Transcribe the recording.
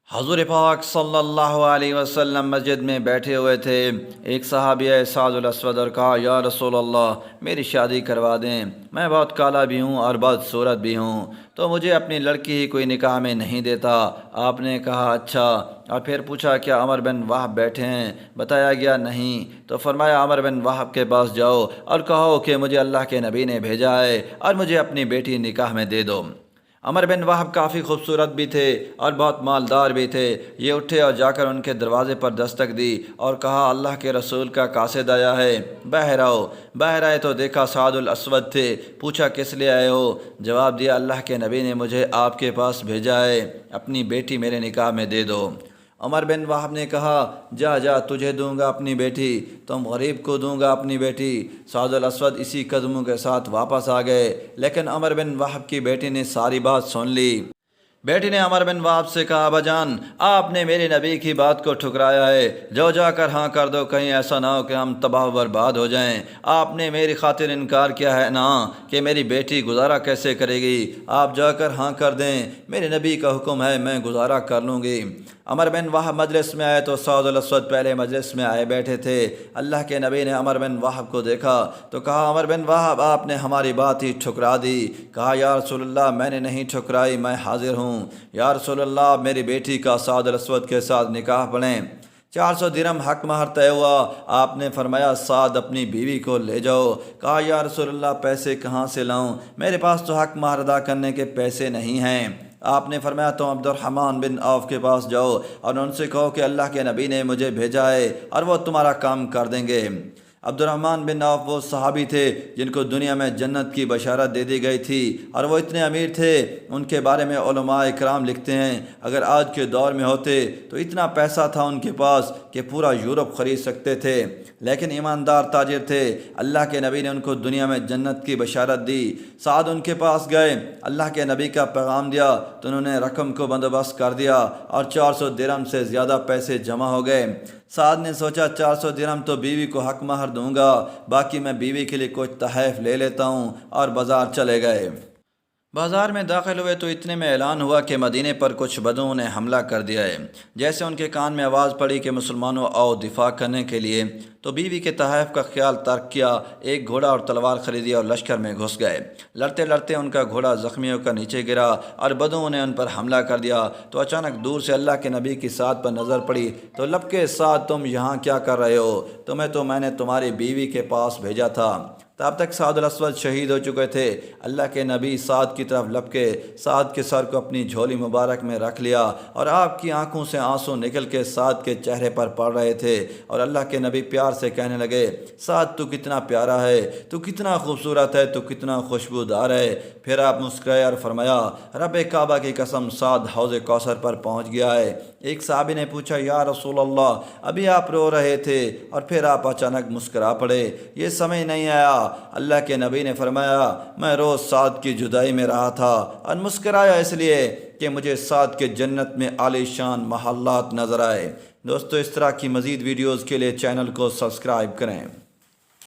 حضور پاک صلی اللہ علیہ وسلم مسجد میں بیٹھے ہوئے تھے۔ ایک صحابی ہے سعد الاسود اور کہا یا رسول اللہ میری شادی کروا دیں، میں بہت کالا بھی ہوں اور بہت صورت بھی ہوں، تو مجھے اپنی لڑکی ہی کوئی نکاح میں نہیں دیتا۔ آپ نے کہا اچھا، اور پھر پوچھا کیا عمر بن وہب بیٹھے ہیں؟ بتایا گیا نہیں، تو فرمایا عمر بن وہب کے پاس جاؤ اور کہو کہ مجھے اللہ کے نبی نے بھیجا ہے اور مجھے اپنی بیٹی نکاح میں دے دو۔ عمر بن وہب کافی خوبصورت بھی تھے اور بہت مالدار بھی تھے۔ یہ اٹھے اور جا کر ان کے دروازے پر دستک دی اور کہا اللہ کے رسول کا قاصد آیا ہے، باہر آؤ۔ باہر آئے تو دیکھا سعد الاسود تھے۔ پوچھا کس لیے آئے ہو؟ جواب دیا اللہ کے نبی نے مجھے آپ کے پاس بھیجا ہے، اپنی بیٹی میرے نکاح میں دے دو۔ عمر بن وہب نے کہا جا جا، تجھے دوں گا اپنی بیٹی، تم غریب کو دوں گا اپنی بیٹی۔ سعد الاسود اسی قدموں کے ساتھ واپس آ گئے، لیکن عمر بن وہب کی بیٹی نے ساری بات سن لی۔ بیٹی نے عمر بن وہب سے کہا ابا جان، آپ نے میرے نبی کی بات کو ٹھکرایا ہے، جا کر ہاں کر دو، کہیں ایسا نہ ہو کہ ہم تباہ و برباد ہو جائیں۔ آپ نے میری خاطر انکار کیا ہے نا کہ میری بیٹی گزارا کیسے کرے گی؟ آپ جا کر ہاں کر دیں، میرے نبی کا حکم ہے، میں گزارا کر لوں گی۔ عمر بن وہب مجلس میں آئے تو سعد الاسود پہلے مجلس میں آئے بیٹھے تھے۔ اللہ کے نبی نے عمر بن وہب کو دیکھا تو کہا عمر بن وہب آپ نے ہماری بات ہی ٹھکرا دی۔ کہا یا رسول اللہ میں نے نہیں ٹھکرائی، میں حاضر ہوں۔ یا رسول اللہ میری بیٹی کا سعد الاسود کے ساتھ نکاح پڑھیں۔ 400 درہم حق مہر طے ہوا۔ آپ نے فرمایا سعد اپنی بیوی کو لے جاؤ۔ کہا یا رسول اللہ پیسے کہاں سے لاؤں؟ میرے پاس تو حق مہر ادا کرنے کے پیسے نہیں ہیں۔ آپ نے فرمایا تم عبد الرحمن بن عوف کے پاس جاؤ اور ان سے کہو کہ اللہ کے نبی نے مجھے بھیجا ہے اور وہ تمہارا کام کر دیں گے۔ عبد الرحمن بن عوف وہ صحابی تھے جن کو دنیا میں جنت کی بشارت دے دی گئی تھی، اور وہ اتنے امیر تھے، ان کے بارے میں علماء اکرام لکھتے ہیں اگر آج کے دور میں ہوتے تو اتنا پیسہ تھا ان کے پاس کہ پورا یورپ خرید سکتے تھے، لیکن ایماندار تاجر تھے۔ اللہ کے نبی نے ان کو دنیا میں جنت کی بشارت دی۔ سعد ان کے پاس گئے، اللہ کے نبی کا پیغام دیا تو انہوں نے رقم کو بندوبست کر دیا اور 400 درہم سے زیادہ پیسے جمع ہو گئے۔ سعد نے سوچا 400 درہم تو بیوی کو حق مہر دوں گا، باقی میں بیوی کے لیے کچھ تحائف لے لیتا ہوں، اور بازار چلے گئے۔ بازار میں داخل ہوئے تو اتنے میں اعلان ہوا کہ مدینے پر کچھ بدوؤں نے حملہ کر دیا ہے۔ جیسے ان کے کان میں آواز پڑی کہ مسلمانوں آؤ دفاع کرنے کے لیے، تو بیوی کے تحائف کا خیال ترک کیا، ایک گھوڑا اور تلوار خریدی اور لشکر میں گھس گئے۔ لڑتے لڑتے ان کا گھوڑا زخمی ہو کر نیچے گرا اور بدوؤں نے ان پر حملہ کر دیا۔ تو اچانک دور سے اللہ کے نبی کی سعد پر نظر پڑی تو لبکے سعد تم یہاں کیا کر رہے ہو؟ تمہیں تو میں نے تمہاری بیوی کے پاس بھیجا تھا۔ تب تک سعد الاسود شہید ہو چکے تھے۔ اللہ کے نبی سعد کی طرف لپکے، سعد کے سر کو اپنی جھولی مبارک میں رکھ لیا اور آپ کی آنکھوں سے آنسو نکل کے سعد کے چہرے پر پڑ رہے تھے، اور اللہ کے نبی پیار سے کہنے لگے سعد تو کتنا پیارا ہے، تو کتنا خوبصورت ہے، تو کتنا خوشبودار ہے۔ پھر آپ مسکرائے اور فرمایا رب کعبہ کی قسم سعد حوض کوثر پر پہنچ گیا ہے۔ ایک صحابی نے پوچھا یا رسول اللہ ابھی آپ رو رہے تھے اور پھر آپ اچانک مسکرا پڑے، یہ سمجھ نہیں آیا۔ اللہ کے نبی نے فرمایا میں روز سعد کی جدائی میں رہا تھا اور مسکرایا اس لیے کہ مجھے سعد کے جنت میں عالی شان محلات نظر آئے۔ دوستو اس طرح کی مزید ویڈیوز کے لیے چینل کو سبسکرائب کریں۔